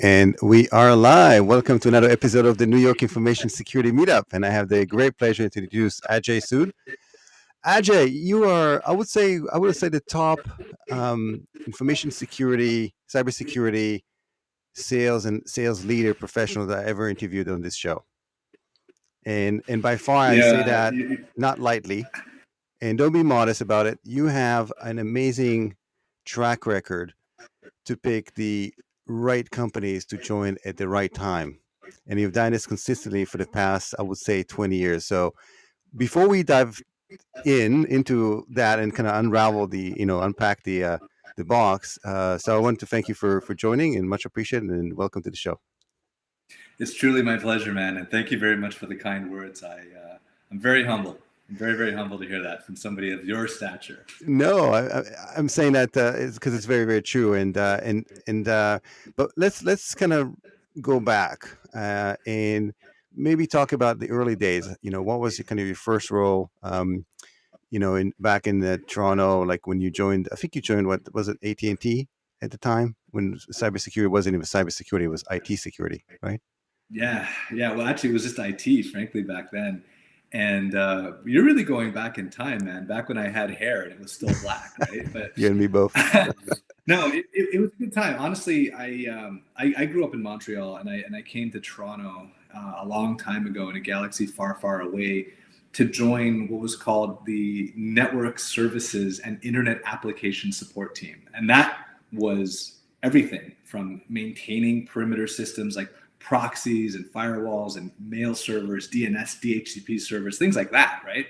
And we are live. Welcome to another episode of the New York Information Security Meetup. And I have the great pleasure to introduce Ajay Sood. Ajay, you are, I would say the top information security, cybersecurity, sales and sales leader professional that I ever interviewed on this show. And by far, I say Yeah, that not lightly. And don't be modest about it. You have an amazing track record to pick the right companies to join at the right time. And you've done this consistently for the past, I would say, 20 years. So before we dive into that and kind of unravel unpack the box. So I want to thank you for joining and much appreciated and welcome to the show. it's truly my pleasure, man, and thank you very much for the kind words. I'm very humble. I'm very, very humble to hear that from somebody of your stature. No, I'm saying that it's because it's very, very true. But let's kind of go back and maybe talk about the early days. What was kind of your first role? In back in the Toronto, like when you joined. I think you joined, what was it, AT&T at the time, when cybersecurity wasn't even cybersecurity; it was IT security, right? Yeah. Well, actually, it was just IT, frankly, back then. And you're really going back in time, man. Back when I had hair and it was still black, right? But You and me both. no, it was a good time. Honestly, I grew up in Montreal, and I came to Toronto a long time ago in a galaxy far, far away to join what was called the Network Services and Internet Application Support Team, and that was everything from maintaining perimeter systems like proxies and firewalls and mail servers, DNS, DHCP servers, things like that, right?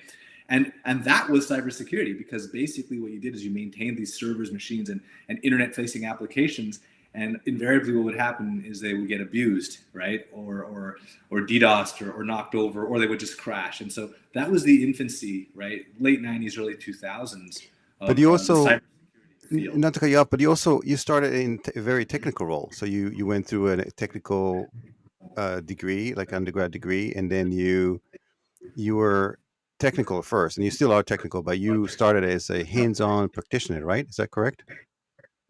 And that was cybersecurity, because basically what you did is you maintained these servers, machines, and internet-facing applications, and invariably what would happen is they would get abused, right? Or DDoSed or knocked over, or they would just crash. And so that was the infancy, right? Late 90s, early 2000s But of you the also, cybersecurity field. not to cut you off, but you started in a very technical role. So you went through a technical degree, like undergrad degree, and then you were technical first, and you still are technical, but you started as a hands-on practitioner, right? Is that correct?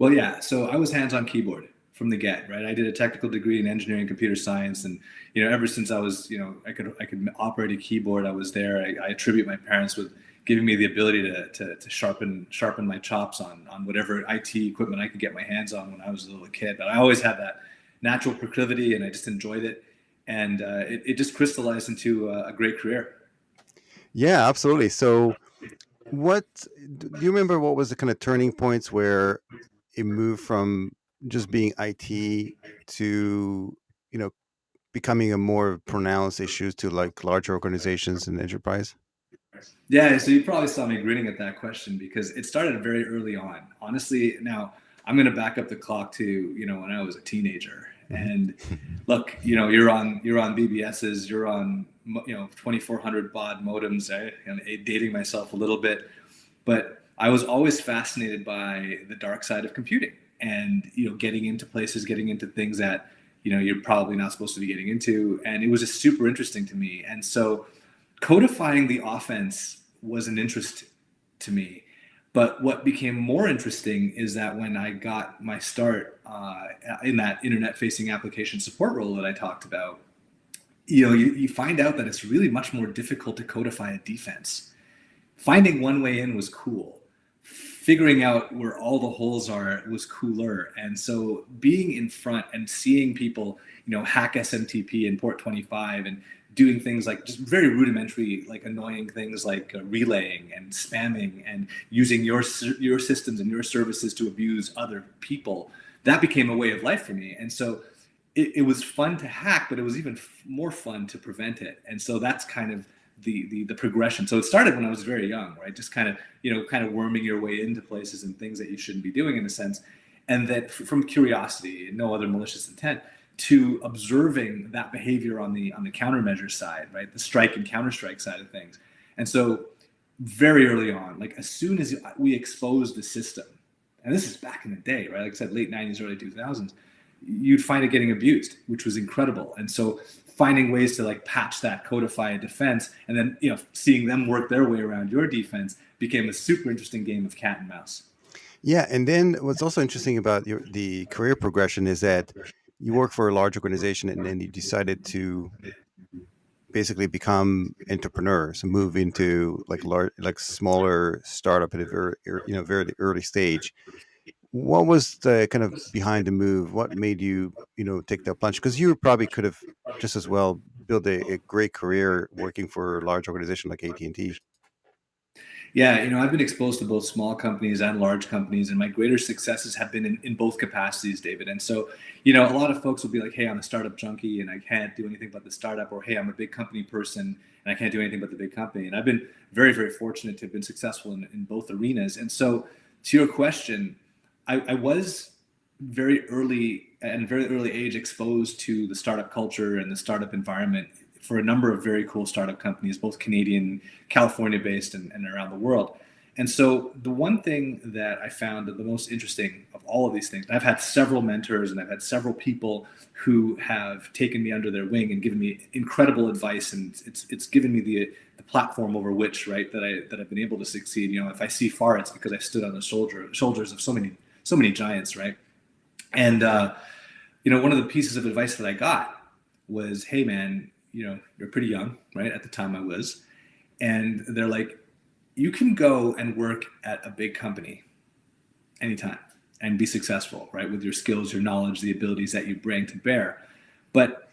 Well, yeah. So I was hands-on keyboard from the get, right? I did a technical degree in engineering and computer science, and ever since I was, I could operate a keyboard. I was there. I attribute my parents with giving me the ability to sharpen my chops on whatever IT equipment I could get my hands on when I was a little kid. But I always had that natural proclivity, and I just enjoyed it, and it just crystallized into a great career. Yeah, absolutely. So what do you remember, what was the kind of turning points where it moved from just being IT to, you know, becoming a more pronounced issues to like larger organizations and enterprise? Yeah, so you probably saw me grinning at that question because it started very early on. Honestly, now I'm going to back up the clock to, when I was a teenager. Mhm. And look, you're on BBSs, you're on 2400 baud modems. I'm dating myself a little bit, but I was always fascinated by the dark side of computing, and getting into places, getting into things that you're probably not supposed to be getting into, and it was just super interesting to me. And so codifying the offense was an interest to me. But what became more interesting is that when I got my start in that internet-facing application support role that I talked about, you find out that it's really much more difficult to codify a defense. Finding one way in was cool. Figuring out where all the holes are was cooler. And so being in front and seeing people, hack SMTP in port 25 and doing things like just very rudimentary, like annoying things like relaying and spamming and using your systems and your services to abuse other people, that became a way of life for me. And so it was fun to hack, but it was even more fun to prevent it. And so that's kind of the progression. So it started when I was very young, right? Just kind of worming your way into places and things that you shouldn't be doing, in a sense. And that from curiosity and no other malicious intent, to observing that behavior on the countermeasure side, right? The strike and counterstrike side of things. And so very early on, like as soon as we exposed the system, and this is back in the day, right? Like I said, late 90s, early 2000s, you'd find it getting abused, which was incredible. And so finding ways to like patch that, codify a defense, and then seeing them work their way around your defense became a super interesting game of cat and mouse. Yeah, and then what's also interesting about the career progression is that you work for a large organization and then you decided to basically become entrepreneurs and move into like large, like smaller startup at a very, very early stage. What was the kind of behind the move? What made you, take that plunge? Because you probably could have just as well built a great career working for a large organization like AT&T. Yeah, I've been exposed to both small companies and large companies, and my greater successes have been in both capacities, David. And so, a lot of folks will be like, hey, I'm a startup junkie and I can't do anything but the startup, or hey, I'm a big company person and I can't do anything but the big company. And I've been very, very fortunate to have been successful in both arenas. And so, to your question, I was very early at a very early age exposed to the startup culture and the startup environment for a number of very cool startup companies, both Canadian, California based, and around the world. And so the one thing that I found the most interesting of all of these things, I've had several mentors and I've had several people who have taken me under their wing and given me incredible advice, and it's given me the platform over which, right, that I've been able to succeed. If I see far, it's because I stood on the shoulders of so many giants, right? And one of the pieces of advice that I got was, hey man, you're pretty young, right? At the time I was. And they're like, you can go and work at a big company anytime and be successful, right? With your skills, your knowledge, the abilities that you bring to bear. But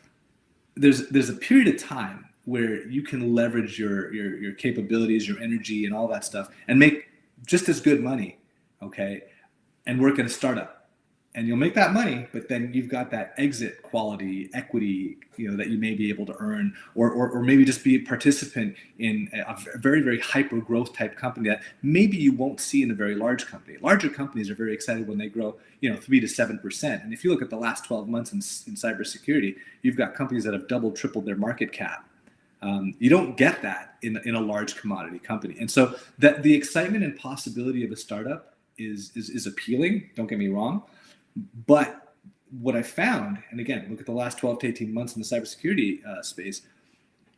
there's a period of time where you can leverage your capabilities, your energy, and all that stuff, and make just as good money, okay? And work at a startup. And you'll make that money, but then you've got that exit quality, equity, that you may be able to earn, or maybe just be a participant in a very, very hyper growth type company that maybe you won't see in a very large company. Larger companies are very excited when they grow, 3 to 7%. And if you look at the last 12 months in cybersecurity, you've got companies that have doubled, tripled their market cap. You don't get that in a large commodity company. And so that the excitement and possibility of a startup is appealing. Don't get me wrong. But what I found, and again, look at the last 12 to 18 months in the cybersecurity space,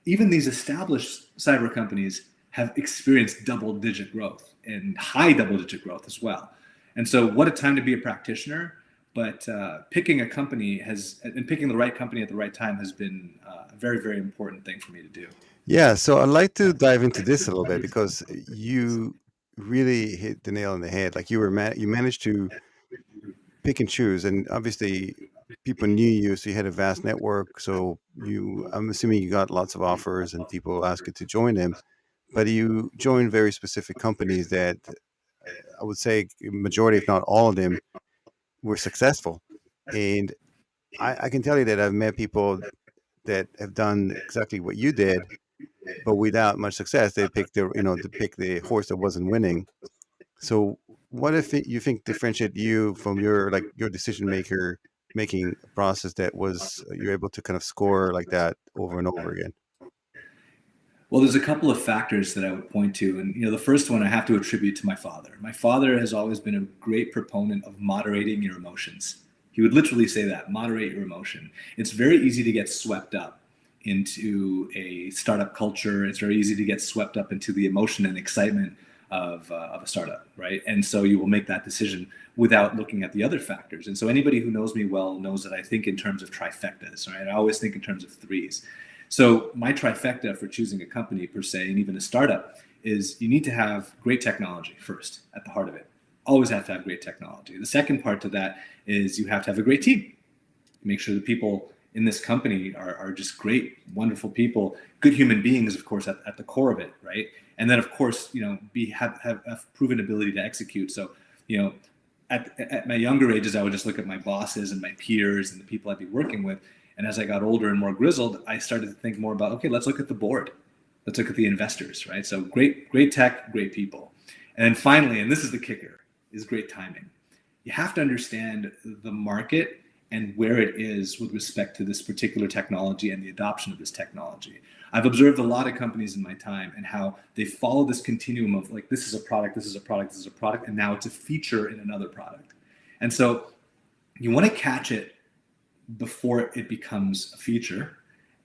even these established cyber companies have experienced double-digit growth and high double-digit growth as well. And so what a time to be a practitioner. But picking a company and picking the right company at the right time has been a very, very important thing for me to do. Yeah, so I'd like to dive into this a little bit because you really hit the nail on the head. Like you managed to pick and choose, and obviously people knew you, so you had a vast network. So I'm assuming you got lots of offers and people asked you to join them, but you joined very specific companies that I would say majority, if not all of them, were successful. And I can tell you that I've met people that have done exactly what you did, but without much success. They picked to pick the horse that wasn't winning. So what if you think differentiate you from your decision making process that was you're able to kind of score like that over and over again? Well, there's a couple of factors that I would point to. And, the first one I have to attribute to my father. My father has always been a great proponent of moderating your emotions. He would literally say that, moderate your emotion. It's very easy to get swept up into a startup culture. It's very easy to get swept up into the emotion and excitement of a startup, right? And so you will make that decision without looking at the other factors. And so anybody who knows me well knows that I think in terms of trifectas, right? I always think in terms of threes. So my trifecta for choosing a company per se, and even a startup, is you need to have great technology first at the heart of it. Always have to have great technology. The second part to that is you have to have a great team. Make sure the people in this company are just great, wonderful people, good human beings, of course, at the core of it, right? And then, of course, have a proven ability to execute. So, at my younger ages, I would just look at my bosses and my peers and the people I'd be working with. And as I got older and more grizzled, I started to think more about, okay, let's look at the board. Let's look at the investors, right? So great tech, great people. And then finally, and this is the kicker, is great timing. You have to understand the market and where it is with respect to this particular technology and the adoption of this technology. I've observed a lot of companies in my time and how they follow this continuum of like, this is a product, this is a product, this is a product, and now it's a feature in another product. And so you want to catch it before it becomes a feature,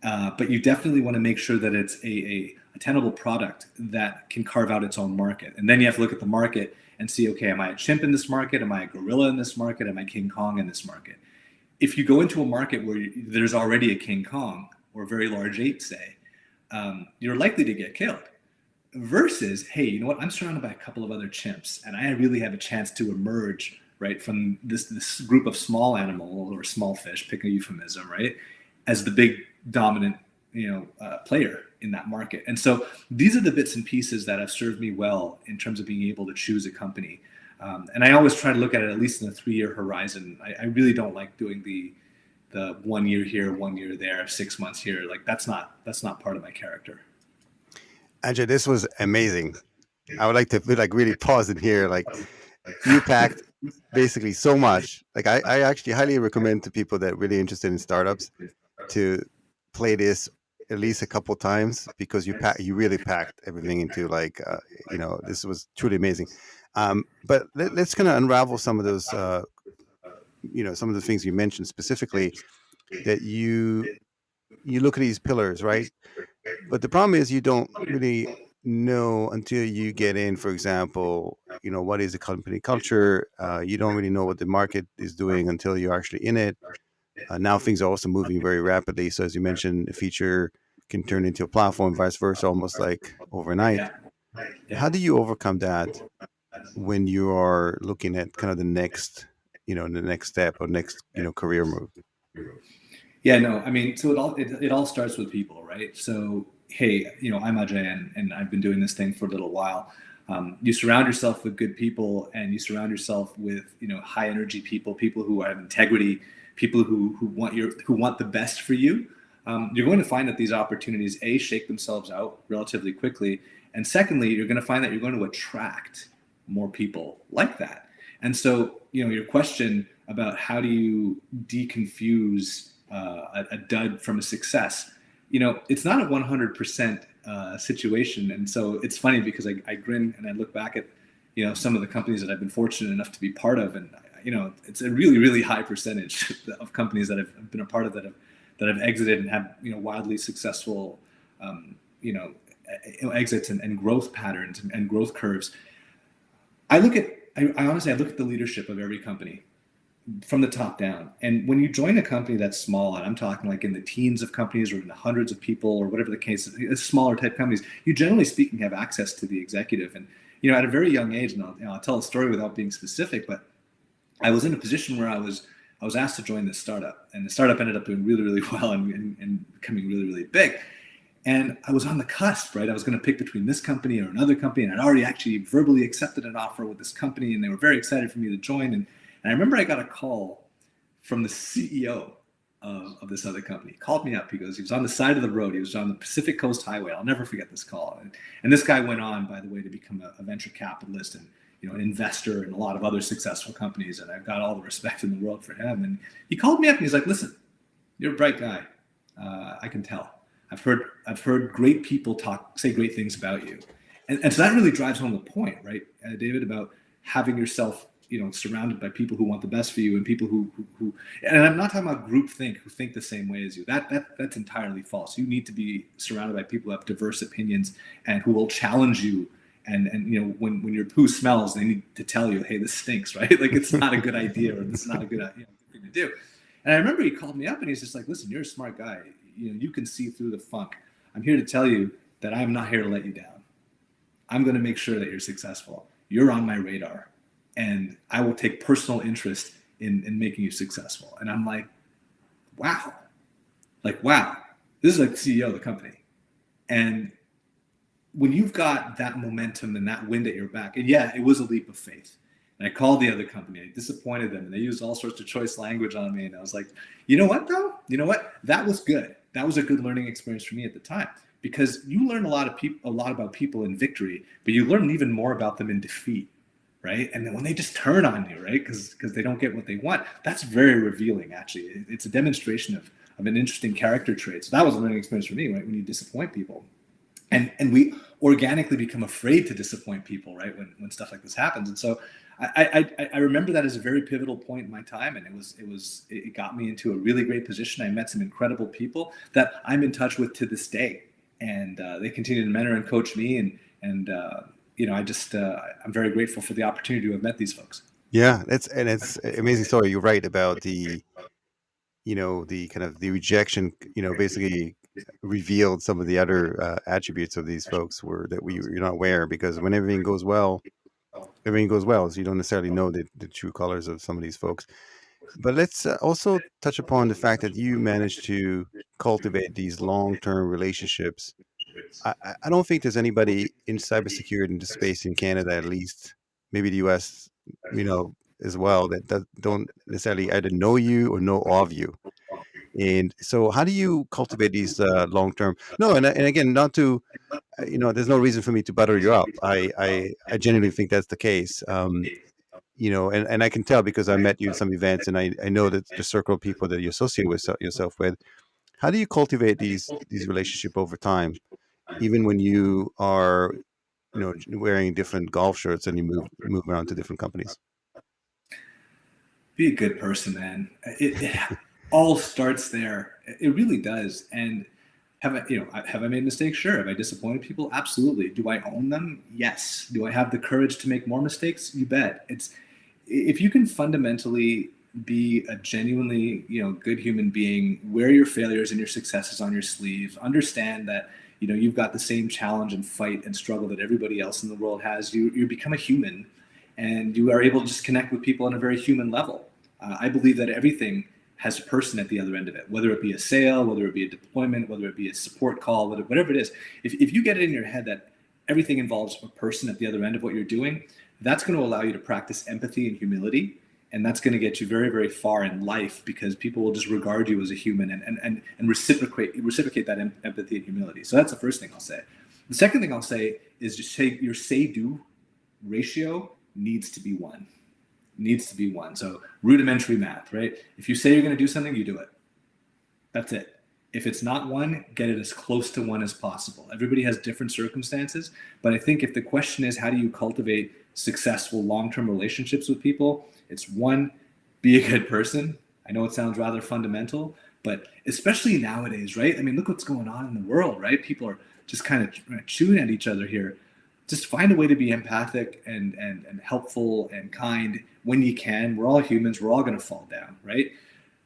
but you definitely want to make sure that it's a tenable product that can carve out its own market. And then you have to look at the market and see, okay, am I a chimp in this market? Am I a gorilla in this market? Am I King Kong in this market? if you go into a market where there's already a King Kong or a very large ape, say, you're likely to get killed. Versus, hey, you know what? I'm surrounded by a couple of other chimps, and I really have a chance to emerge, right, from this group of small animal or small fish, pick a euphemism, right, as the big dominant, player in that market. And so these are the bits and pieces that have served me well in terms of being able to choose a company. And I always try to look at it at least in a 3-year horizon. I really don't like doing the 1 year here, 1 year there, 6 months here. Like that's not part of my character. Ajay, this was amazing. I would like to really pause in here. Like, you packed basically so much. Like, I actually highly recommend to people that are really interested in startups to play this at least a couple times, because you really packed everything into like this was truly amazing. But let's kind of unravel some of those some of the things you mentioned specifically, that you look at these pillars, right? But the problem is you don't really know until you get in. For example, what is the company culture? You don't really know what the market is doing until you're actually in it. Now things are also moving very rapidly. So as you mentioned, a feature can turn into a platform, vice versa, almost like overnight. Yeah. How Yeah. do you overcome that when you are looking at kind of the next, the next step or next, career move? Yeah, no, I mean, so it all starts with people, right? So, hey, I'm Ajay, and I've been doing this thing for a little while. You surround yourself with good people, and you surround yourself with high energy people, people who have integrity, people who want the best for you. You're going to find that these opportunities shake themselves out relatively quickly, and secondly, you're going to find that you're going to attract more people like that. And so, your question about how do you deconfuse a dud from a success, it's not a 100% situation. And so it's funny because I grin and I look back at, some of the companies that I've been fortunate enough to be part of. And, it's a really, really high percentage of companies that I've been a part of that have exited and have, wildly successful, you know, exits and growth patterns and growth curves. I honestly, I look at the leadership of every company from the top down. And when you join a company that's small, and I'm talking like in the teens of companies or in the hundreds of people or whatever the case is, smaller type companies, you generally speaking have access to the executive. And, at a very young age, and I'll tell a story without being specific, but I was in a position where I was asked to join this startup, and the startup ended up doing really, really well and becoming really, really big. And I was on the cusp, right? I was going to pick between this company or another company, and I'd already actually verbally accepted an offer with this company, and they were very excited for me to join. And I remember I got a call from the CEO of this other company. He called me up. He was on the side of the road. He was on the Pacific Coast Highway. I'll never forget this call. And this guy went on, by the way, to become a venture capitalist and an investor in a lot of other successful companies. And I've got all the respect in the world for him. And he called me up and he's like, "Listen, you're a bright guy. I can tell. I've heard great people say great things about you." And so that really drives home the point, right, David, about having yourself surrounded by people who want the best for you and people who and I'm not talking about groupthink, who think the same way as you. That's entirely false. You need to be surrounded by people who have diverse opinions and who will challenge you. And when your poo smells, they need to tell you, "Hey, this stinks," right? Like it's not a good idea, or this is not a good thing to do. And I remember he called me up and he's just like, "Listen, you're a smart guy. You can see through the funk. I'm here to tell you that I'm not here to let you down. I'm going to make sure that you're successful. You're on my radar. And I will take personal interest in making you successful." And I'm like, wow. This is like the CEO of the company. And when you've got that momentum and that wind at your back, and yeah, it was a leap of faith. And I called the other company. I disappointed them, and they used all sorts of choice language on me. And I was like, you know what, though? You know what? That was good. That was a good learning experience for me at the time, because you learn a lot about people in victory, but you learn even more about them in defeat. Right. And then when they just turn on you, right, because they don't get what they want, that's very revealing, actually. It's a demonstration of an interesting character trait. So that was a learning experience for me, right, when you disappoint people. And we organically become afraid to disappoint people, right, when stuff like this happens. And so I remember that as a very pivotal point in my time, and it got me into a really great position. I met some incredible people that I'm in touch with to this day, and they continue to mentor and coach me, and I'm very grateful for the opportunity to have met these folks. Yeah, it's an amazing story. You're right about the the kind of the rejection, basically revealed some of the other attributes of these folks you're not aware, because when everything goes well. So you don't necessarily know the true colors of some of these folks. But let's also touch upon the fact that you managed to cultivate these long-term relationships. I don't think there's anybody in cybersecurity in the space in Canada, at least, maybe the US, as well, that don't necessarily either know you or know of you. And so, how do you cultivate these long-term? No, and again, not to, there's no reason for me to butter you up. I genuinely think that's the case. And I can tell because I met you in some events, and I know that the circle of people that you associate yourself with. How do you cultivate these relationship over time, even when you are, wearing different golf shirts and you move around to different companies? Be a good person, man. It all starts there. It really does. And have I made mistakes? Sure. Have I disappointed people? Absolutely. Do I own them? Yes. Do I have the courage to make more mistakes? You bet. It's if you can fundamentally be a genuinely, good human being, wear your failures and your successes on your sleeve, understand that, you've got the same challenge and fight and struggle that everybody else in the world has. You become a human, and you are able to just connect with people on a very human level. I believe that everything has a person at the other end of it, whether it be a sale, whether it be a deployment, whether it be a support call, whatever it is. If you get it in your head that everything involves a person at the other end of what you're doing, that's going to allow you to practice empathy and humility. And that's going to get you very, very far in life, because people will just regard you as a human and reciprocate that empathy and humility. So that's the first thing I'll say. The second thing I'll say is just say your say-do ratio needs to be one. So rudimentary math, right? If you say you're going to do something, you do it. That's it. If it's not one, get it as close to one as possible. Everybody has different circumstances, but I think if the question is how do you cultivate successful long-term relationships with people, it's one, be a good person. I know it sounds rather fundamental, but especially nowadays, right? I mean, look what's going on in the world, right? People are just kind of chewing at each other here. Just find a way to be empathic and helpful and kind when you can. We're all humans. We're all going to fall down, right?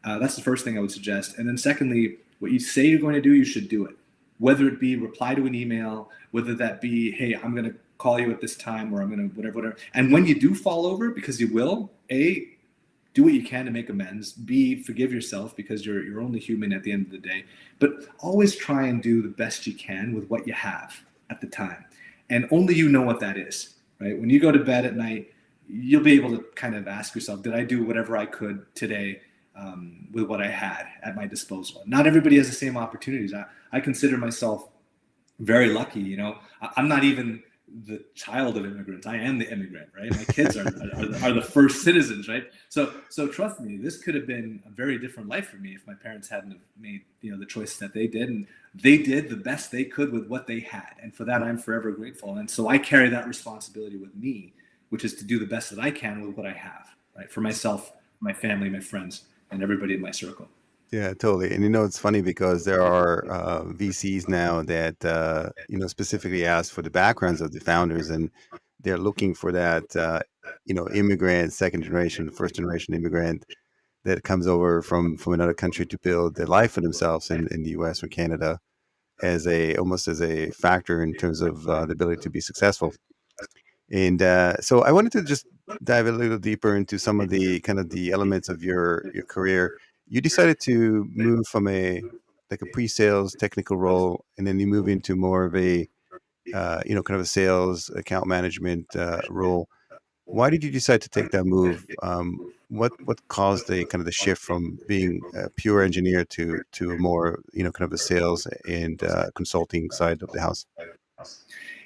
That's the first thing I would suggest. And then secondly, what you say you're going to do, you should do it. Whether it be reply to an email, whether that be, hey, I'm going to call you at this time, or I'm going to whatever. And when you do fall over, because you will, A, do what you can to make amends. B, forgive yourself, because you're only human at the end of the day. But always try and do the best you can with what you have at the time. And only you know what that is, right? When you go to bed at night, you'll be able to kind of ask yourself, did I do whatever I could today with what I had at my disposal? Not everybody has the same opportunities. I consider myself very lucky. I'm not even the child of immigrants. I am the immigrant, right? My kids are the first citizens, right? So trust me, this could have been a very different life for me if my parents hadn't have made the choices that they did, and they did the best they could with what they had, and for that I'm forever grateful. And so I carry that responsibility with me, which is to do the best that I can with what I have, right? For myself, my family, my friends, and everybody in my circle. Yeah, totally. And it's funny because there are VCs now that specifically ask for the backgrounds of the founders, and they're looking for that immigrant, second generation, first generation immigrant that comes over from another country to build their life for themselves in the US or Canada, as almost as a factor in terms of the ability to be successful. And so I wanted to just dive a little deeper into some of the kind of the elements of your career. You decided to move from a pre-sales technical role, and then you move into more of a kind of a sales account management role. Why did you decide to take that move? What caused the kind of the shift from being a pure engineer to a more kind of a sales and consulting side of the house?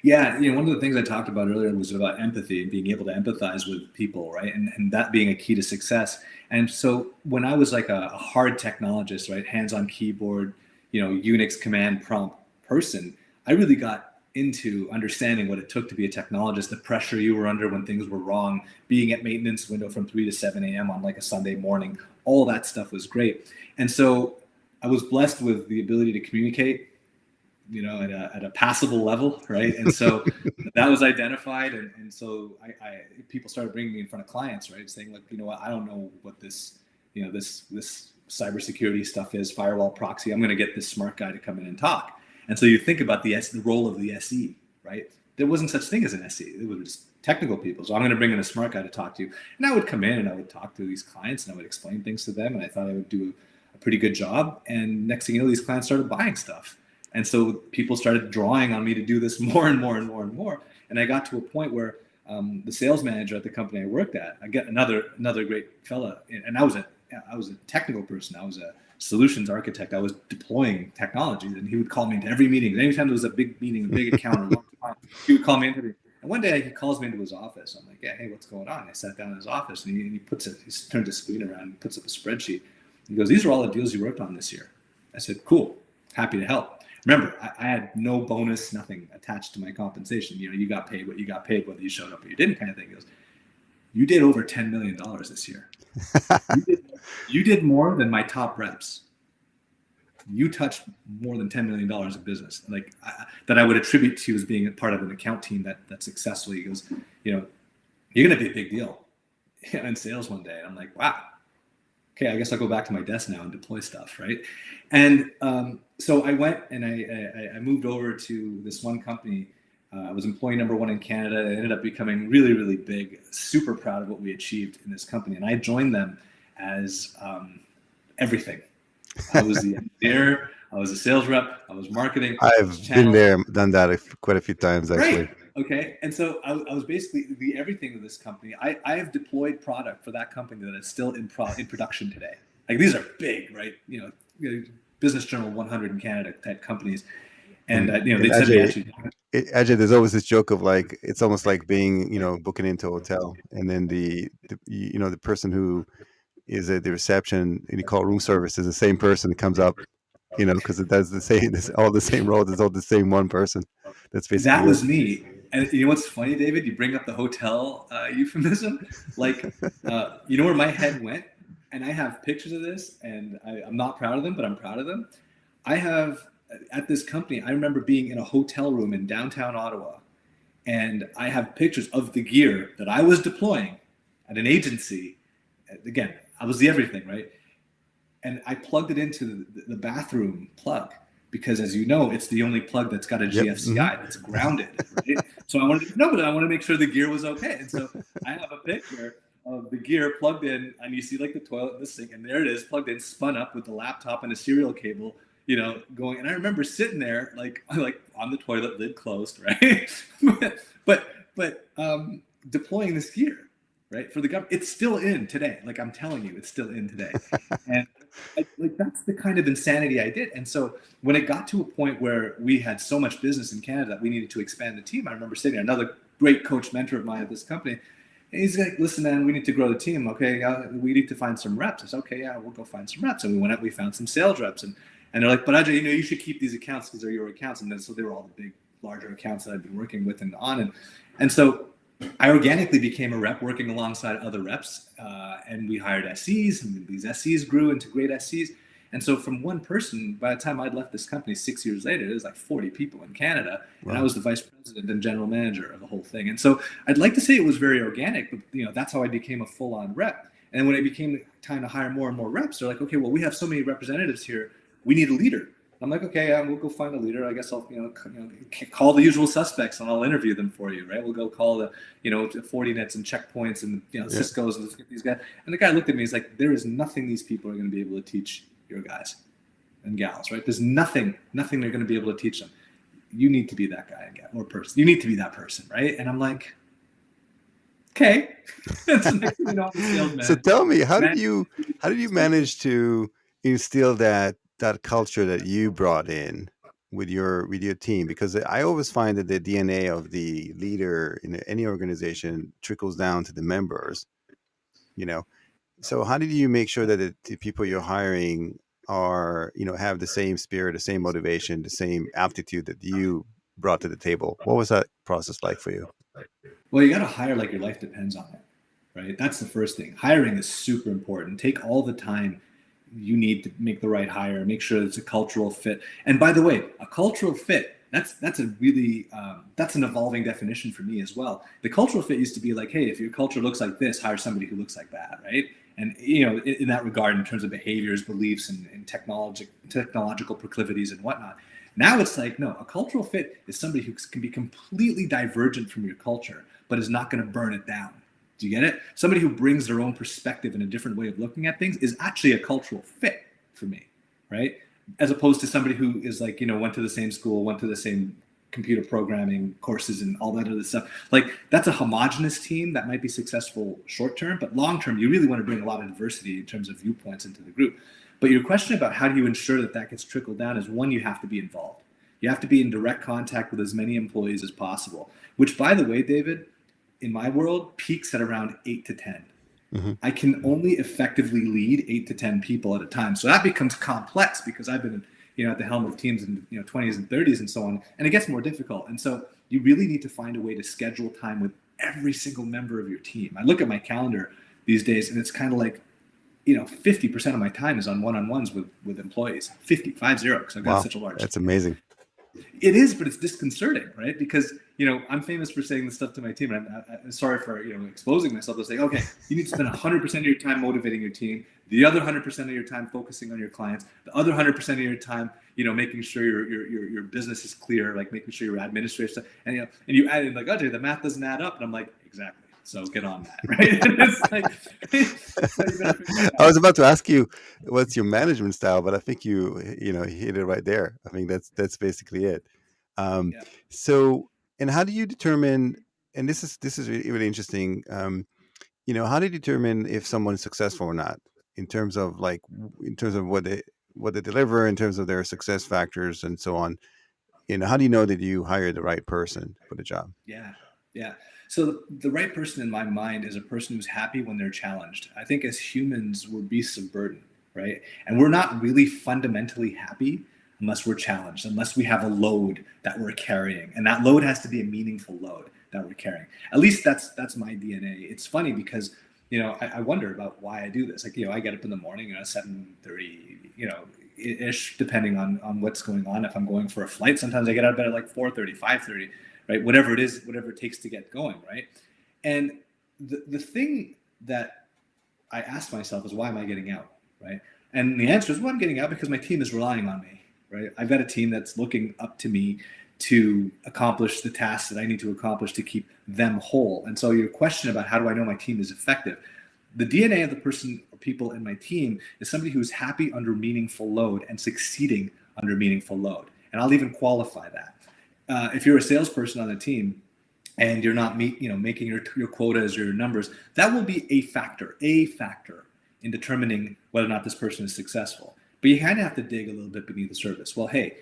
Yeah, one of the things I talked about earlier was about empathy and being able to empathize with people, right? And that being a key to success. And so when I was like a hard technologist, right, hands-on keyboard, Unix command prompt person, I really got into understanding what it took to be a technologist, the pressure you were under when things were wrong, being at maintenance window from 3 to 7 a.m. on like a Sunday morning. All that stuff was great. And so I was blessed with the ability to communicate at a passable level, right? And so that was identified, and so people started bringing me in front of clients, right, saying, like, I don't know what this cybersecurity stuff is, firewall, proxy. I'm going to get this smart guy to come in and talk. And so you think about the role of the SE, right? There wasn't such thing as an SE. It was just technical people. So I'm going to bring in a smart guy to talk to you. And I would come in and I would talk to these clients and I would explain things to them. And I thought I would do a pretty good job. And next thing you know, these clients started buying stuff. And so people started drawing on me to do this more and more and more and more. And I got to a point where the sales manager at the company I worked at, I get another great fella, and I was a technical person. I was a solutions architect. I was deploying technologies, and he would call me into every meeting. Anytime there was a big meeting, a big account, he would call me into it. And one day he calls me into his office. I'm like, yeah, hey, what's going on? I sat down in his office, and he turns his screen around and puts up a spreadsheet. He goes, these are all the deals you worked on this year. I said, cool, happy to help. Remember, I had no bonus, nothing attached to my compensation. You got paid what you got paid, whether you showed up or you didn't, kind of thing. He goes, you did over $10 million this year. You did more than my top reps. You touched more than $10 million of business, that I would attribute to you as being a part of an account team that successfully. He goes, you're going to be a big deal in sales one day. And I'm like, wow. Okay, I guess I'll go back to my desk now and deploy stuff, right? And so I went and I moved over to this one company. I was employee number 1 in Canada. I ended up becoming really, really big, super proud of what we achieved in this company. And I joined them as everything. I was the engineer, I was a sales rep, I was marketing. I've been there, done that quite a few times, actually. Right. Okay. And so I was basically the everything of this company. I have deployed product for that company that is still in production today. Like, these are big, right? Business Journal 100 in Canada type companies. And they said me actually. Ajay, there's always this joke of like, it's almost like being, booking into a hotel, and then the person who is at the reception and you call room service is the same person that comes up, because it does all the same roles. It's all the same one person. That's basically that was me. And you know what's funny, David? You bring up the hotel euphemism. Like, where my head went? And I have pictures of this, and I'm not proud of them, but I'm proud of them. I have, at this company, I remember being in a hotel room in downtown Ottawa, and I have pictures of the gear that I was deploying at an agency. Again, I was the everything, right? And I plugged it into the bathroom plug, because, as you know, it's the only plug that's got a GFCI that's grounded, right? So I wanted to make sure the gear was okay. And so I have a picture of the gear plugged in, and you see like the toilet and the sink, and there it is, plugged in, spun up with the laptop and a serial cable, going. And I remember sitting there like on the toilet, lid closed, right? but deploying this gear, right, for the government. It's still in today. Like, I'm telling you, it's still in today. And that's the kind of insanity I did. And so when it got to a point where we had so much business in Canada that we needed to expand the team, I remember sitting there, another great coach mentor of mine at this company, and he's like, listen, man, we need to grow the team. Okay, we need to find some reps. I said, okay, yeah, we'll go find some reps. And we went out, we found some sales reps. And they're like, but Ajay, you should keep these accounts because they're your accounts. And then so they were all the big, larger accounts that I've been working with and on. And so I organically became a rep working alongside other reps, and we hired SEs, and these SEs grew into great SEs. And so from one person, by the time I'd left this company 6 years later, it was like 40 people in Canada. Wow. And I was the vice president and general manager of the whole thing. And so I'd like to say it was very organic, but that's how I became a full-on rep. And when it became time to hire more and more reps, they're like, okay, well, we have so many representatives here, we need a leader. I'm like, okay, we'll go find a leader. I guess I'll, call the usual suspects and I'll interview them for you, right? We'll go call the, 40nets and checkpoints and, Cisco's, and let's get these guys. And the guy looked at me, he's like, there is nothing these people are going to be able to teach your guys and gals, right? There's nothing they're going to be able to teach them. You need to be that guy again, or person. You need to be that person, right? And I'm like, okay. So tell me, how did you manage to instill that culture that you brought in with your team? Because I always find that the DNA of the leader in any organization trickles down to the members, So how did you make sure that the people you're hiring are, have the same spirit, the same motivation, the same aptitude that you brought to the table? What was that process like for you? Well, you got to hire like your life depends on it, right? That's the first thing. Hiring is super important. Take all the time you need to make the right hire, make sure it's a cultural fit. And by the way, a cultural fit, that's a really, that's an evolving definition for me as well. The cultural fit used to be like, hey, if your culture looks like this, hire somebody who looks like that, right? And in that regard, in terms of behaviors, beliefs, and technological proclivities and whatnot. Now it's like, no, a cultural fit is somebody who can be completely divergent from your culture, but is not going to burn it down. Do you get it? Somebody who brings their own perspective and a different way of looking at things is actually a cultural fit for me, right? As opposed to somebody who is like, went to the same school, went to the same computer programming courses and all that other stuff. Like, that's a homogenous team that might be successful short term, but long term, you really want to bring a lot of diversity in terms of viewpoints into the group. But your question about how do you ensure that that gets trickled down is, one, you have to be involved. You have to be in direct contact with as many employees as possible, which, by the way, David, in my world, peaks at around 8 to 10. Mm-hmm. I can only effectively lead 8 to 10 people at a time. So that becomes complex because I've been at the helm of teams in 20s and 30s and so on, and it gets more difficult. And so you really need to find a way to schedule time with every single member of your team. I look at my calendar these days, and it's kind of like, 50% of my time is on one-on-ones with employees. 50, because I've got such a large. That's amazing. It is, but it's disconcerting, right? Because I'm famous for saying this stuff to my team, and I'm sorry for exposing myself. They'll say, okay, you need to spend 100% of your time motivating your team, the other 100% of your time focusing on your clients, the other 100% of your time, making sure your business is clear, like making sure your administrative stuff, and and you add in like, Ajay, the math doesn't add up, and I'm like, exactly. So get on that, right? It's like, I was about to ask you what's your management style, but I think you hit it right there. I think that's basically it. Yeah. So, and how do you determine? And this is really interesting. How do you determine if someone's successful or not in terms of what they deliver, in terms of their success factors, and so on? How do you know that you hired the right person for the job? Yeah. So the right person in my mind is a person who's happy when they're challenged. I think as humans, we're beasts of burden, right? And we're not really fundamentally happy unless we're challenged, unless we have a load that we're carrying. And that load has to be a meaningful load that we're carrying. At least that's my DNA. It's funny because, I wonder about why I do this. Like, I get up in the morning, 7:30, ish, depending on what's going on. If I'm going for a flight, sometimes I get out of bed at like 4:30, 5:30. Right, whatever it is, whatever it takes to get going, right? And the thing that I ask myself is, why am I getting out, right? And the answer is, well, I'm getting out because my team is relying on me, right? I've got a team that's looking up to me to accomplish the tasks that I need to accomplish to keep them whole. And so your question about how do I know my team is effective, the DNA of the person or people in my team is somebody who's happy under meaningful load and succeeding under meaningful load. And I'll even qualify that. If you're a salesperson on a team and you're not making your quotas or your numbers, that will be a factor in determining whether or not this person is successful. But you kind of have to dig a little bit beneath the surface. Well, hey,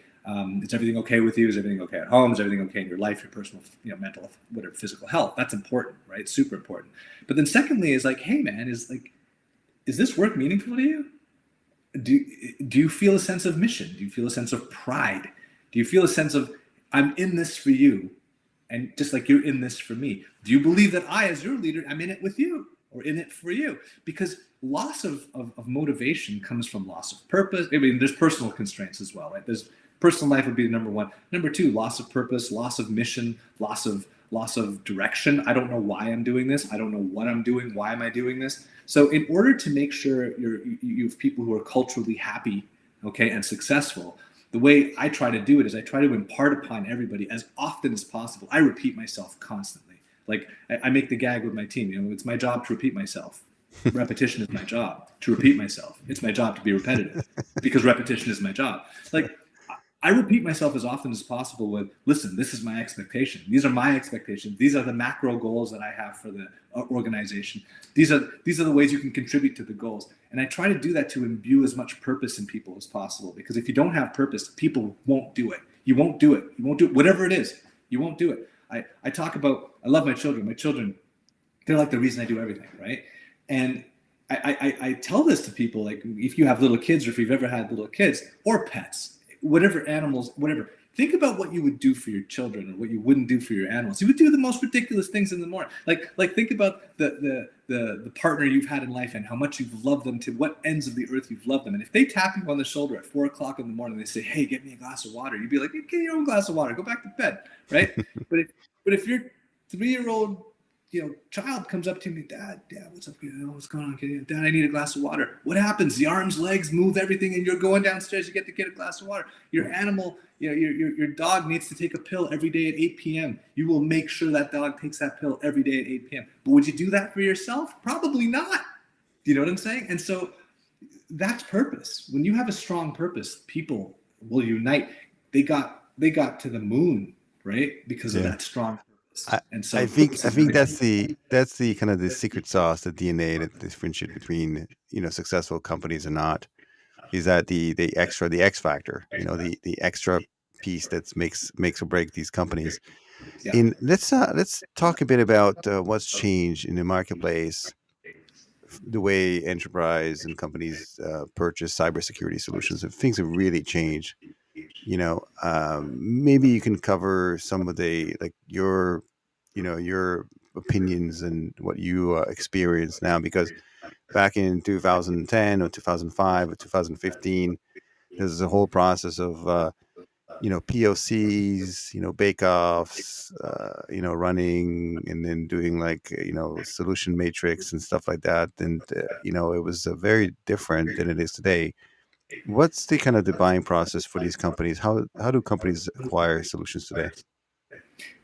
is everything okay with you? Is everything okay at home? Is everything okay in your life, your personal, mental, whatever, physical health? That's important, right? Super important. But then secondly is like, hey man, is this work meaningful to you? Do you feel a sense of mission? Do you feel a sense of pride? Do you feel a sense of, I'm in this for you, and just like you're in this for me? Do you believe that I, as your leader, I'm in it with you or in it for you? Because loss of motivation comes from loss of purpose. I mean, there's personal constraints as well, right? There's personal life would be number one. Number two, loss of purpose, loss of mission, loss of direction. I don't know why I'm doing this. I don't know what I'm doing. Why am I doing this? So in order to make sure you have people who are culturally happy, okay, and successful, the way I try to do it is I try to impart upon everybody as often as possible. I repeat myself constantly. Like I make the gag with my team. It's my job to repeat myself. Repetition is my job to repeat myself. It's my job to be repetitive because repetition is my job. Like I repeat myself as often as possible with, listen, this is my expectation. These are my expectations. These are the macro goals that I have for the organization. These are the ways you can contribute to the goals. And I try to do that to imbue as much purpose in people as possible, because if you don't have purpose, people won't do it. You won't do it. You won't do it. Whatever it is, you won't do it. I talk about, I love my children. My children, they're like the reason I do everything, right? And I tell this to people, like if you have little kids or if you've ever had little kids or pets, whatever animals, whatever, think about what you would do for your children or what you wouldn't do for your animals. You would do the most ridiculous things in the morning. Like think about the partner you've had in life and how much you've loved them, to what ends of the earth you've loved them. And if they tap you on the shoulder at 4 o'clock in the morning, they say, hey, get me a glass of water. You'd be like, get your own glass of water, go back to bed, right? But if your 3-year-old, child comes up to me, Dad, what's up? What's going on, kid? Dad, I need a glass of water. What happens? The arms, legs move, everything, and you're going downstairs. You get the kid a glass of water. Your animal, your dog needs to take a pill every day at 8 p.m. You will make sure that dog takes that pill every day at 8 p.m. But would you do that for yourself? Probably not. Do you know what I'm saying? And so that's purpose. When you have a strong purpose, people will unite. They got to the moon, right? Because of that strong purpose. I, And so I think that's the kind of the secret sauce, the DNA that differentiates between successful companies and not, is that the X factor, the extra piece that makes or break these companies. yeah. And let's talk a bit about what's changed in the marketplace, the way enterprise and companies purchase cybersecurity solutions. Things have really changed. Maybe you can cover some of the, like, your opinions and what you experience now, because back in 2010 or 2005 or 2015, there's a whole process of POCs, bake-offs, running, and then doing, like, solution matrix and stuff like that. And it was very different than it is today. What's the kind of the buying process for these companies? How do companies acquire solutions today?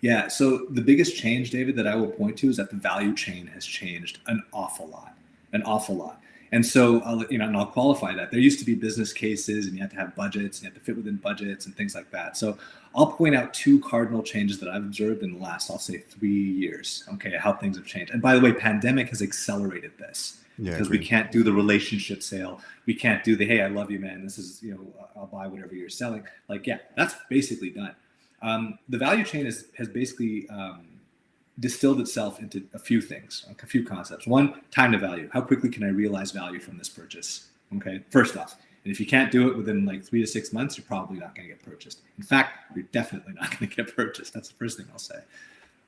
Yeah. So the biggest change, David, that I will point to is that the value chain has changed an awful lot, an awful lot. And so, and I'll qualify that. There used to be business cases, and you had to have budgets, and you had to fit within budgets and things like that. So I'll point out two cardinal changes that I've observed in the last, I'll say, 3 years. Okay, how things have changed. And by the way, pandemic has accelerated this, Yeah, because we agreed. can't do the relationship sale. We can't do the, hey, I love you, man. This is, I'll buy whatever you're selling. Like, yeah, that's basically done. The value chain has basically distilled itself into a few things, like a few concepts. One, time to value. How quickly can I realize value from this purchase? Okay, first off. And if you can't do it within like 3 to 6 months, you're probably not going to get purchased. In fact, you're definitely not going to get purchased. That's the first thing I'll say.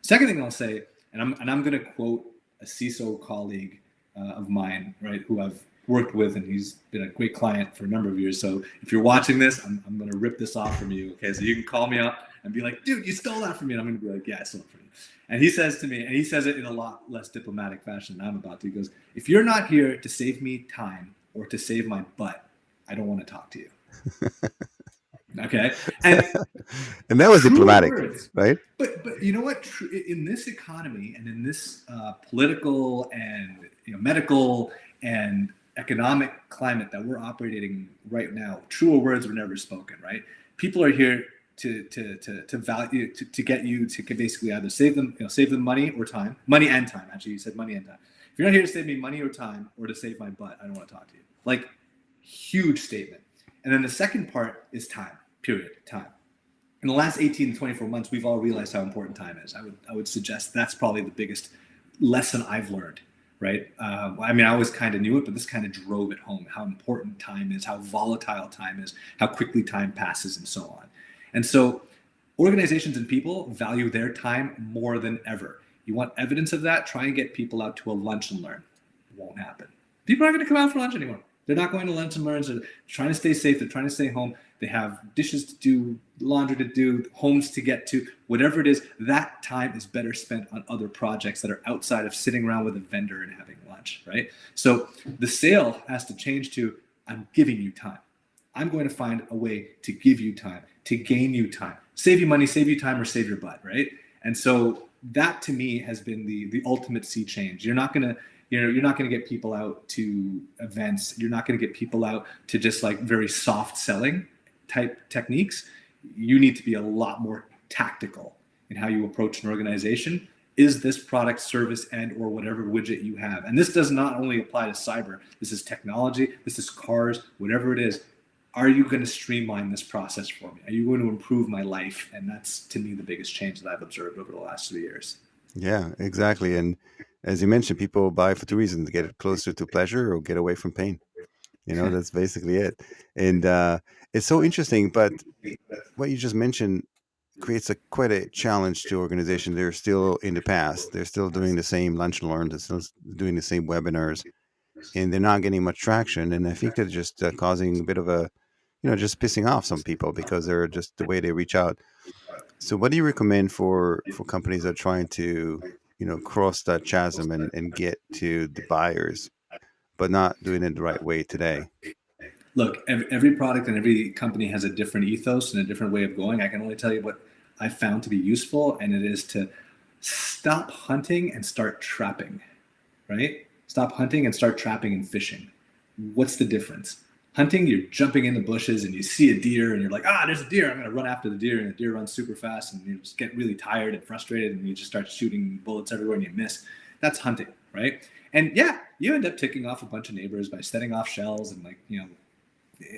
Second thing I'll say, and I'm going to quote a CISO colleague of mine, right, who I've worked with, and he's been a great client for a number of years. So if you're watching this, I'm going to rip this off from you. Okay, so you can call me up and be like, dude, you stole that from me. And I'm going to be like, yeah, I stole it from you. And he says to me, and he says it in a lot less diplomatic fashion than I'm about to. He goes, if you're not here to save me time or to save my butt, I don't want to talk to you. Okay. And And that was true diplomatic, words. right? But you know what? In this economy and in this political and medical and economic climate that we're operating right now, truer words were never spoken, right? People are here to value to get you to basically either save them money or time, money and time. Actually, you said money and time. If you're not here to save me money or time or to save my butt, I don't want to talk to you. Like, huge statement. And then the second part is time. Period. Time. In the last 18 to 24 months, we've all realized how important time is. I would suggest that's probably the biggest lesson I've learned, right? I mean, I always kind of knew it, but this kind of drove it home, how important time is, how volatile time is, how quickly time passes, and so on. And so organizations and people value their time more than ever. You want evidence of that? Try and get people out to a lunch and learn. It won't happen. People aren't going to come out for lunch anymore. They're not going to lunch and learns. They're trying to stay safe. They're trying to stay home. They have dishes to do, laundry to do, homes to get to, whatever it is. That time is better spent on other projects that are outside of sitting around with a vendor and having lunch, right? So the sale has to change to, I'm giving you time. I'm going to find a way to give you time, to gain you time, save you money, save you time, or save your butt, right? And so that, to me, has been the ultimate sea change. You're not going to get people out to events. You're not going to get people out to just like very soft selling type techniques. You need to be a lot more tactical in how you approach an organization. Is this product, service, and or whatever widget you have? And this does not only apply to cyber. This is technology. This is cars, whatever it is. Are you going to streamline this process for me? Are you going to improve my life? And that's, to me, the biggest change that I've observed over the last 3 years. Yeah, exactly. And as you mentioned, people buy for two reasons: to get closer to pleasure or get away from pain. That's basically it. And it's so interesting. But what you just mentioned creates quite a challenge to organizations. They're still in the past. They're still doing the same lunch and learns. They're still doing the same webinars, and they're not getting much traction. And I think they're just causing a bit of a, just pissing off some people because they're just the way they reach out. So, what do you recommend for companies that are trying to, cross that chasm and get to the buyers, but not doing it the right way today. Look, every product and every company has a different ethos and a different way of going. I can only tell you what I found to be useful, and it is to stop hunting and start trapping, right? Stop hunting and start trapping and fishing. What's the difference? Hunting, you're jumping in the bushes and you see a deer and you're like, there's a deer. I'm going to run after the deer. And the deer runs super fast and you just get really tired and frustrated and you just start shooting bullets everywhere and you miss. That's hunting, right? And yeah, you end up ticking off a bunch of neighbors by setting off shells and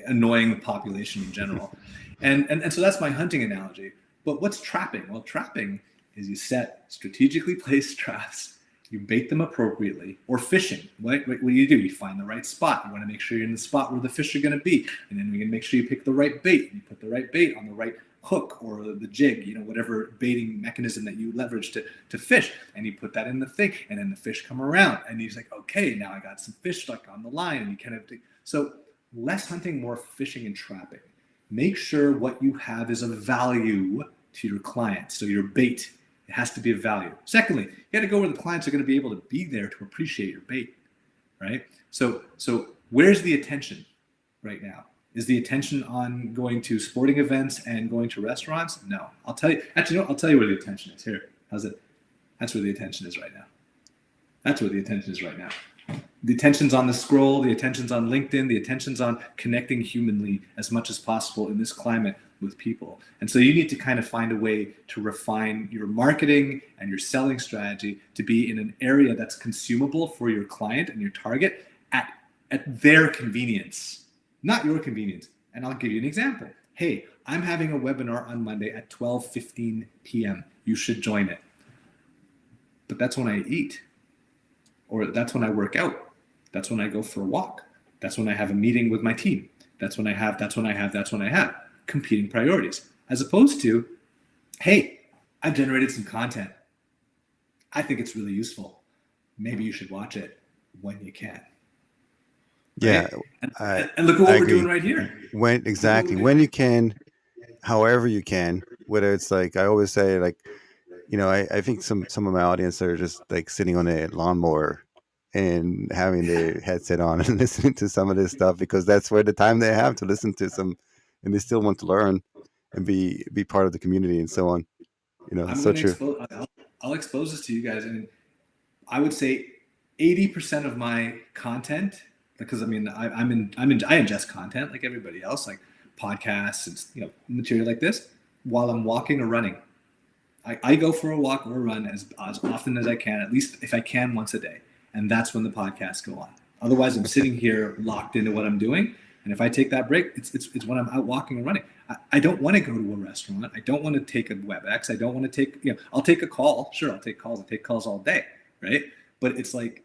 annoying the population in general. And so that's my hunting analogy. But what's trapping? Well, trapping is you set strategically placed traps, you bait them appropriately, or fishing. What do? You find the right spot. You want to make sure you're in the spot where the fish are going to be. And then you can make sure you pick the right bait. You put the right bait on the right hook or the jig, whatever baiting mechanism that you leverage to fish. And you put that in the thing, and then the fish come around. And he's like, okay, now I got some fish stuck on the line. And you kind of, so less hunting, more fishing and trapping. Make sure what you have is of value to your client. So your bait, it has to be of value. Secondly, you got to go where the clients are going to be able to be there to appreciate your bait, right? So where's the attention right now? Is the attention on going to sporting events and going to restaurants? No. I'll tell you. Actually, no. I'll tell you where the attention is. Here, how's it? That's where the attention is right now. That's where the attention is right now. The attention's on the scroll, the attention's on LinkedIn, the attention's on connecting humanly as much as possible in this climate with people. And so you need to kind of find a way to refine your marketing and your selling strategy to be in an area that's consumable for your client and your target at their convenience, not your convenience. And I'll give you an example. Hey, I'm having a webinar on Monday at 12:15 p.m. You should join it. But that's when I eat, or that's when I work out. That's when I go for a walk. That's when I have a meeting with my team. That's when I have competing priorities. As opposed to, hey, I've generated some content. I think it's really useful. Maybe you should watch it when you can. Yeah. Right? And look at what we're doing right here. When you can, however you can, whether it's like, I always say, like, I think some of my audience are just like sitting on a lawnmower and having their headset on and listening to some of this stuff because that's where the time they have to listen to some, and they still want to learn and be part of the community and so on. I'm so going true. to I'll expose this to you guys. And I would say 80% of my content, because I ingest content like everybody else, like podcasts and material like this, while I'm walking or running. I go for a walk or a run as often as I can, at least if I can once a day. And that's when the podcasts go on. Otherwise, I'm sitting here locked into what I'm doing. And if I take that break, it's when I'm out walking and running. I don't want to go to a restaurant. I don't want to take a WebEx. I don't want to take, I'll take a call. Sure, I'll take calls. I take calls all day, right? But it's like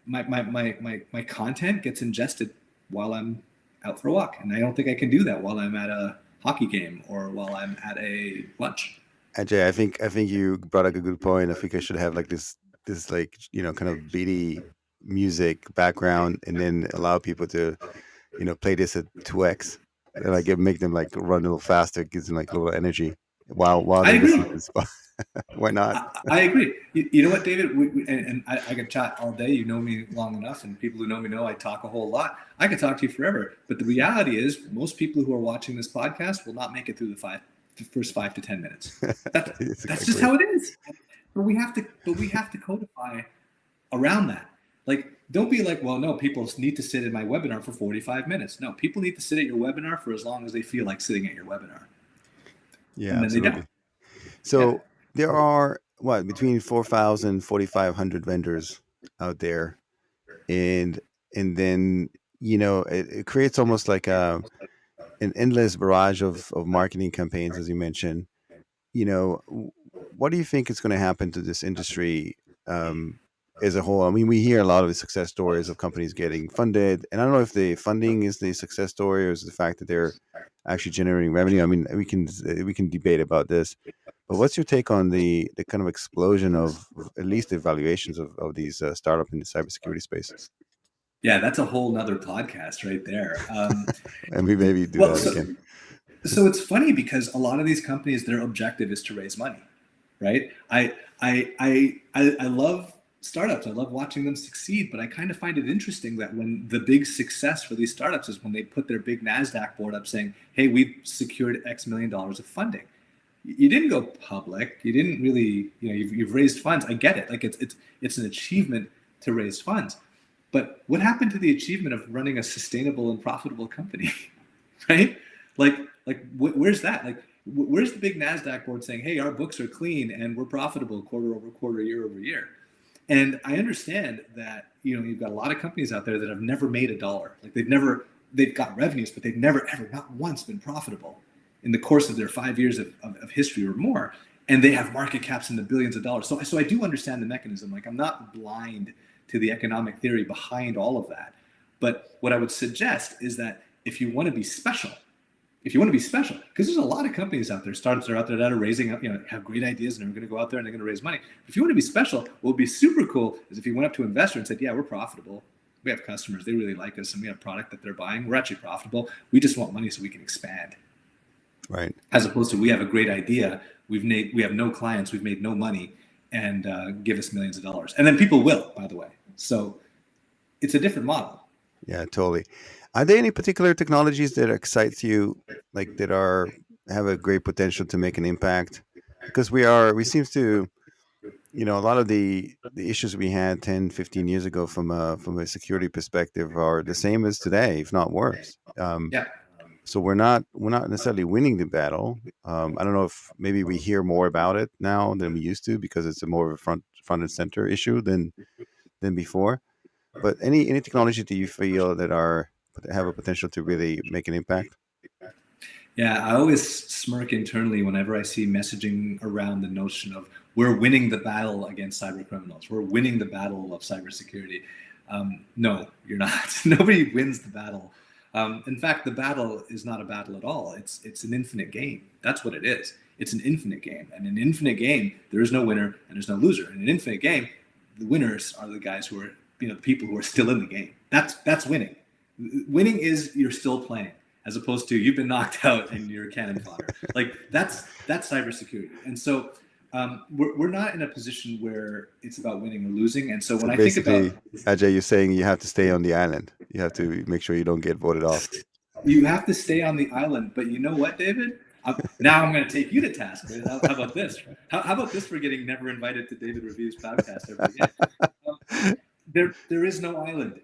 my content gets ingested while I'm out for a walk. And I don't think I can do that while I'm at a hockey game or while I'm at a lunch. Ajay, I think you brought up a good point. I think I should have like this like kind of beady music background, and then allow people to play this at 2x, and like make them like run a little faster. It gives them like a little energy while they listen to this. Why not? I agree. You know what, David? I could chat all day. You know me long enough, and people who know me know I talk a whole lot. I could talk to you forever. But the reality is, most people who are watching this podcast will not make it through the first 5 to 10 minutes. That's just how it is. But we have to codify around that. Like, don't be like, well, no, people need to sit in my webinar for 45 minutes. No, people need to sit at your webinar for as long as they feel like sitting at your webinar. Yeah, and then absolutely. They don't. So there are between 4,000, 4,500 vendors out there, and then it creates almost like an endless barrage of marketing campaigns, as you mentioned. What do you think is going to happen to this industry as a whole? I mean, we hear a lot of the success stories of companies getting funded, and I don't know if the funding is the success story or is the fact that they're actually generating revenue. I mean, we can debate about this, but what's your take on the kind of explosion of at least the valuations of these startups in the cybersecurity space? Yeah, that's a whole nother podcast right there. And we maybe do that again. So it's funny because a lot of these companies, their objective is to raise money, right? I love startups. I love watching them succeed, but I kind of find it interesting that when the big success for these startups is when they put their big NASDAQ board up saying, hey, we've secured X million dollars of funding. You didn't go public. You didn't really, you've raised funds. I get it. Like it's an achievement to raise funds. But what happened to the achievement of running a sustainable and profitable company, right? Where's that? Like, where's the big NASDAQ board saying, hey, our books are clean and we're profitable quarter over quarter, year over year? And I understand that, you've got a lot of companies out there that have never made a dollar. Like they've got revenues, but they've never, ever, not once been profitable in the course of their 5 years of history or more. And they have market caps in the billions of dollars. So I do understand the mechanism. Like, I'm not blind to the economic theory behind all of that. But what I would suggest is that if you want to be special, because there's a lot of companies out there, startups are out there that are raising, have great ideas and are going to go out there and they're going to raise money. If you want to be special, what would be super cool is if you went up to an investor and said, yeah, we're profitable. We have customers. They really like us and we have product that they're buying. We're actually profitable. We just want money so we can expand. Right. As opposed to, we have a great idea. We have no clients. We've made no money, and give us millions of dollars. And then people will, by the way. So it's a different model. Yeah, totally. Are there any particular technologies that excites you, like that have a great potential to make an impact? Because we seems to, a lot of the issues we had 10, 15 years ago from a security perspective are the same as today, if not worse. Yeah. So we're not necessarily winning the battle. I don't know if maybe we hear more about it now than we used to because it's a more of a front and center issue than before. But any technology that you feel that have a potential to really make an impact? Yeah, I always smirk internally whenever I see messaging around the notion of we're winning the battle against cyber criminals. We're winning the battle of cybersecurity. No, you're not. Nobody wins the battle. In fact, the battle is not a battle at all. It's an infinite game. That's what it is. It's an infinite game. And in an infinite game, there is no winner and there's no loser. In an infinite game, the winners are the guys who are, the people who are still in the game. That's winning. Winning is you're still playing, as opposed to you've been knocked out and you're cannon fodder. Like that's cybersecurity. And so we're not in a position where it's about winning or losing. And so when I think about, Ajay, you're saying you have to stay on the island. You have to make sure you don't get voted off. you have to stay on the island. But you know what, David? Now I'm going to take you to task. How about this? How about this for getting never invited to David Review's podcast ever again? There is no island.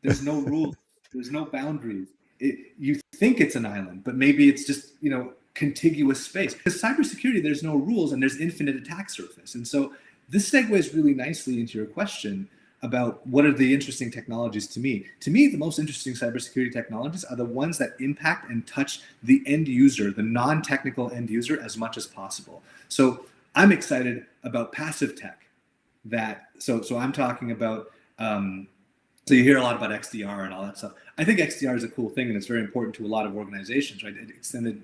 There's no rules. There's no boundaries. You think it's an island, but maybe it's just, contiguous space. Because cybersecurity, there's no rules and there's infinite attack surface. And so this segues really nicely into your question about what are the interesting technologies to me. To me, the most interesting cybersecurity technologies are the ones that impact and touch the end user, the non-technical end user, as much as possible. So I'm excited about passive tech. So I'm talking about, so you hear a lot about XDR and all that stuff. I think XDR is a cool thing and it's very important to a lot of organizations, right? Extended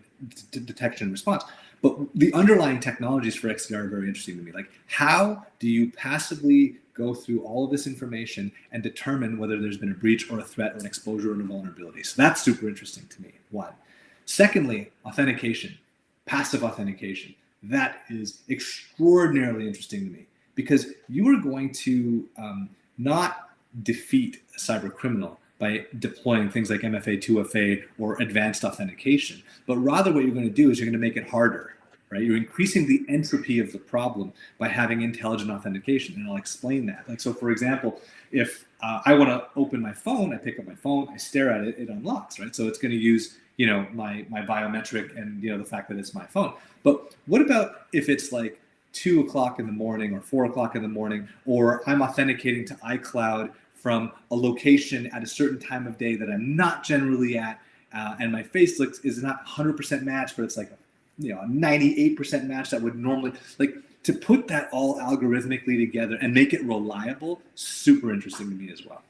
detection and response. But the underlying technologies for XDR are very interesting to me. Like, how do you passively go through all of this information and determine whether there's been a breach or a threat or an exposure or a vulnerability? So that's super interesting to me, one. Secondly, authentication, passive authentication. That is extraordinarily interesting to me because you are going to not defeat a cyber criminal by deploying things like MFA, 2FA, or advanced authentication. But rather what you're going to do is you're going to make it harder, right? You're increasing the entropy of the problem by having intelligent authentication, and I'll explain that. Like, so for example, if I want to open my phone, I pick up my phone, I stare at it, it unlocks, right? So it's going to use, my biometric and, the fact that it's my phone. But what about if it's like 2 o'clock in the morning or 4 o'clock in the morning, or I'm authenticating to iCloud from a location at a certain time of day that I'm not generally at, and my face is not 100% matched, but it's like a 98% match that would normally, like, to put that all algorithmically together and make it reliable, super interesting to me as well.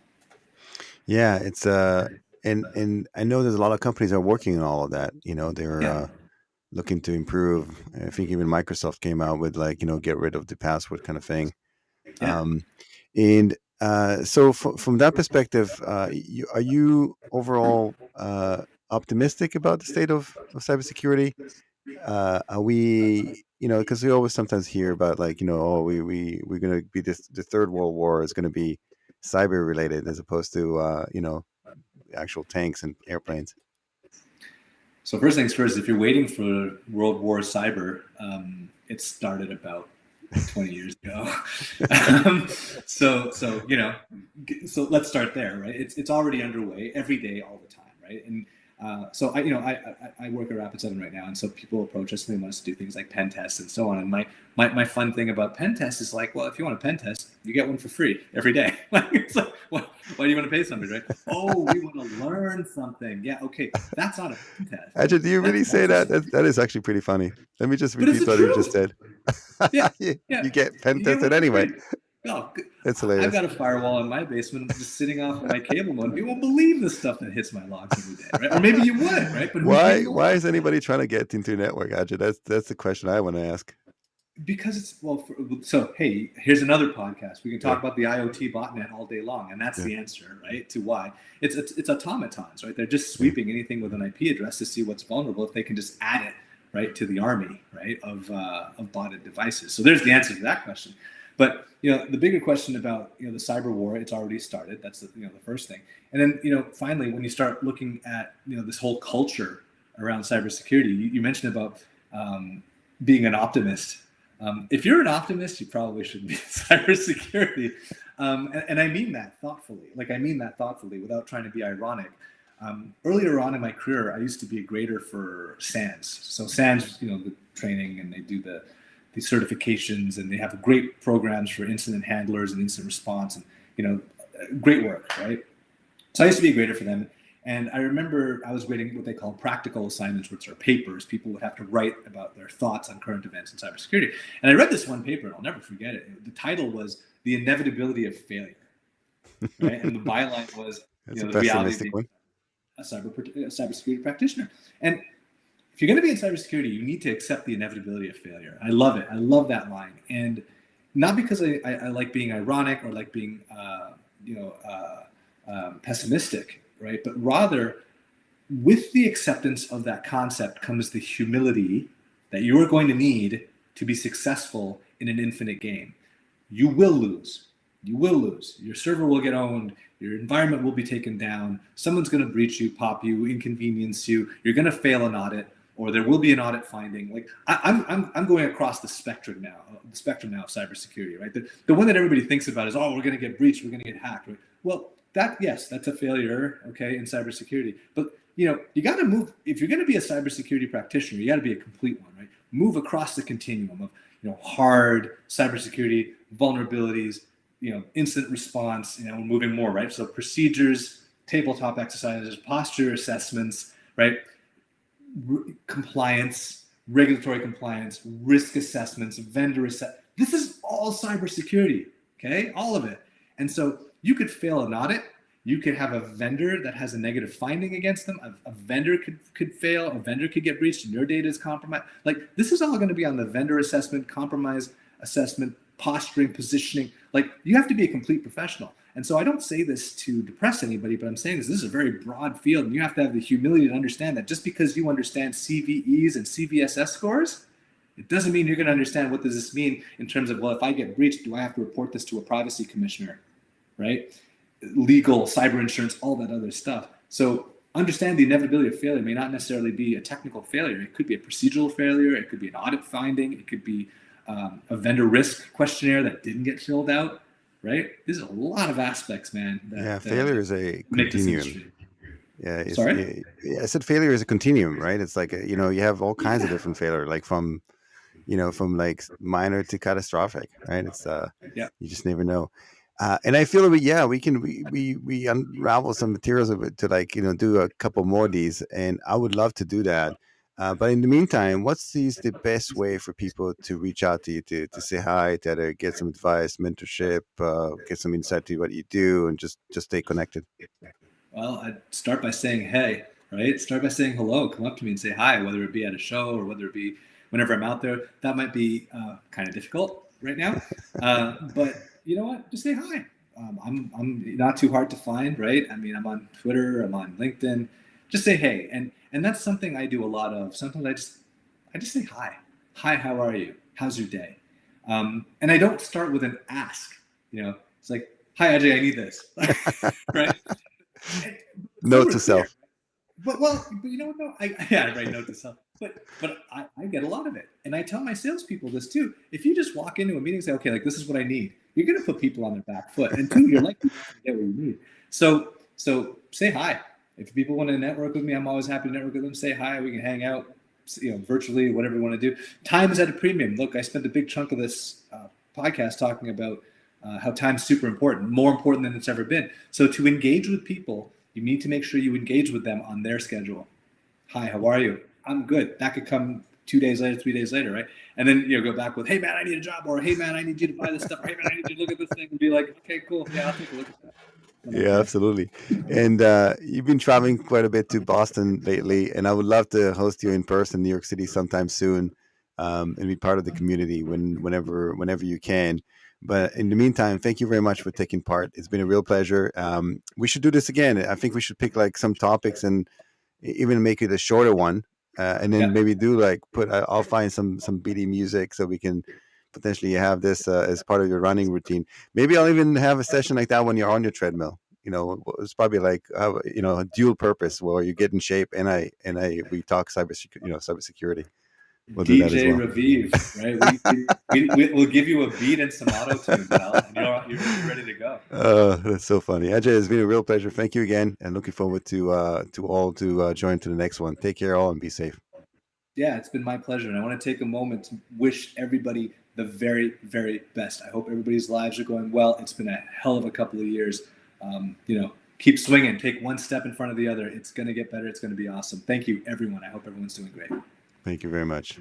Yeah, it's and I know there's a lot of companies that are working on all of that. They're looking to improve. I think even Microsoft came out with get rid of the password kind of thing. Yeah. And so from that perspective, are you overall optimistic about the state of cybersecurity? are we, because we always sometimes hear about like, oh, we're going to be the third world war is going to be cyber related as opposed to, actual tanks and airplanes. So first things first, if you're waiting for World War Cyber, it started about 20 years ago. So let's start there, right? It's already underway every day, all the time, right? And so I work at Rapid7 right now, and so people approach us and they want us to do things like pen tests and so on. And my fun thing about pen tests is like, well, if you want a pen test, you get one for free every day. It's like, why do you want to pay somebody, right? Oh, we want to learn something. Yeah, okay, that's not a pen test. Right? Ajay, do you really say That's that? just, That is actually pretty funny. Let me just but it's repeat the what you just truth. said. Yeah, you, yeah. you get pen You get one tested for anyway. free. No, That's I've hilarious. got a firewall in my basement just sitting off of my cable modem. You won't believe the stuff that hits my logs every day, right? Or maybe you would, right? But who's Why getting the why is logs? anybody trying to get into network, Ajay? That's the question I want to ask. Because it's, so hey, here's another podcast. We can Yeah, talk about the IoT botnet all day long, and that's yeah, the answer, right? To why it's automatons, right? They're just yeah. sweeping anything with an IP address to see what's vulnerable if they can just add it, right, to the army, right, of botted devices. So there's the answer to that question. But the bigger question about the cyber war, it's already started. That's the first thing. And then finally, when you start looking at this whole culture around cybersecurity, you mentioned about being an optimist. If you're an optimist, you probably shouldn't be in cybersecurity. And I mean that thoughtfully. Like, I mean that thoughtfully without trying to be ironic. Earlier on in my career, I used to be a grader for SANS. So SANS, the training, and they do the certifications, and they have great programs for incident handlers and incident response, and great work, right? So I used to be a grader for them. And I remember I was grading what they call practical assignments, which are papers. People would have to write about their thoughts on current events in cybersecurity. And I read this one paper, and I'll never forget it. The title was "The Inevitability of Failure," right? And the byline was, That's a the reality of pessimistic being one. a cybersecurity practitioner. And if you're going to be in cybersecurity, you need to accept the inevitability of failure. I love it. I love that line. And not because I like being ironic or like being, pessimistic, right? But rather, with the acceptance of that concept comes the humility that you are going to need to be successful in an infinite game. You will lose. You will lose. Your server will get owned. Your environment will be taken down. Someone's going to breach you, pop you, inconvenience you. You're going to fail an audit, or there will be an audit finding. Like I'm going across the spectrum now of cybersecurity, right? The one that everybody thinks about is, oh, we're going to get breached, we're going to get hacked, right? Well, yes, that's a failure, okay, in cybersecurity. But you got to move. If you're going to be a cybersecurity practitioner, you got to be a complete one, right? Move across the continuum of hard cybersecurity vulnerabilities, incident response, moving more, right? So procedures, tabletop exercises, posture assessments, right? Compliance, regulatory compliance, risk assessments, vendor assessment. This is all cybersecurity, okay? All of it. And so you could fail an audit. You could have a vendor that has a negative finding against them. A vendor could fail. A vendor could get breached and your data is compromised. Like, this is all going to be on the vendor assessment, compromise assessment, posturing, positioning. Like, you have to be a complete professional. And so I don't say this to depress anybody, but I'm saying this is a very broad field, and you have to have the humility to understand that just because you understand CVEs and CVSS scores, it doesn't mean you're going to understand what does this mean in terms of, well, if I get breached, do I have to report this to a privacy commissioner, right? Legal, cyber insurance, all that other stuff. So understand the inevitability of failure may not necessarily be a technical failure. It could be a procedural failure. It could be an audit finding. It could be a vendor risk questionnaire that didn't get filled out, right? There's a lot of aspects, man, Yeah, that failure is a make this continuum. industry. Yeah, Sorry? I said failure is a continuum, right? It's like you have all kinds of Yeah. different failure, like from like minor to catastrophic, right? It's Yeah. you just never know. And I feel that we unravel some materials of it to like do a couple more of these, and I would love to do that. But in the meantime, the best way for people to reach out to you to say hi, to either get some advice, mentorship, get some insight to what you do, and just stay connected? Well, I'd start by saying hey, right? Start by saying hello. Come up to me and say hi, whether it be at a show or whether it be whenever I'm out there. That might be kind of difficult right now, but you know what? Just say hi. I'm not too hard to find, right? I mean, I'm on Twitter, I'm on LinkedIn. Just say hey, and that's something I do a lot of. Sometimes I just say hi. Hi, how are you? How's your day? And I don't start with an ask. It's like, hi, Ajay, I need this. Right? Note Super to clear. self. But you know what? No, right. Note to self. But I get a lot of it, and I tell my salespeople this too. If you just walk into a meeting and say, okay, like this is what I need, you're going to put people on their back foot, and two, you're likely not going to get what you need. So say hi. If people want to network with me, I'm always happy to network with them. Say hi. We can hang out, virtually, whatever you want to do. Time is at a premium. Look, I spent a big chunk of this podcast talking about how time's super important, more important than it's ever been. So to engage with people, you need to make sure you engage with them on their schedule. Hi, how are you? I'm good. That could come 2 days later, 3 days later, right? And then go back with, hey man, I need a job, or hey man, I need you to buy this stuff, or hey man, I need you to look at this thing, and be like, okay, cool, yeah, I'll take a look at that. Yeah, absolutely. And you've been traveling quite a bit to Boston lately, and I would love to host you in person in New York City sometime soon, and be part of the community whenever you can. But in the meantime, thank you very much for taking part. It's been a real pleasure. We should do this again. I think we should pick like some topics and even make it a shorter one, and then Yeah. maybe do like I'll find some BD music so we can potentially have this as part of your running routine. Maybe I'll even have a session like that when you're on your treadmill. It's probably like a dual purpose where you get in shape and I we talk cybersecurity. We'll do that as DJ well. Raviv, right? We'll give you a beat and some auto tune, pal, and you're ready to go. That's so funny. Ajay, it's been a real pleasure. Thank you again, and looking forward to all to join to the next one. Take care, all, and be safe. Yeah, it's been my pleasure. And I want to take a moment to wish everybody the very, very best. I hope everybody's lives are going well. It's been a hell of a couple of years. Keep swinging, take one step in front of the other. It's going to get better. It's going to be awesome. Thank you, everyone. I hope everyone's doing great. Thank you very much.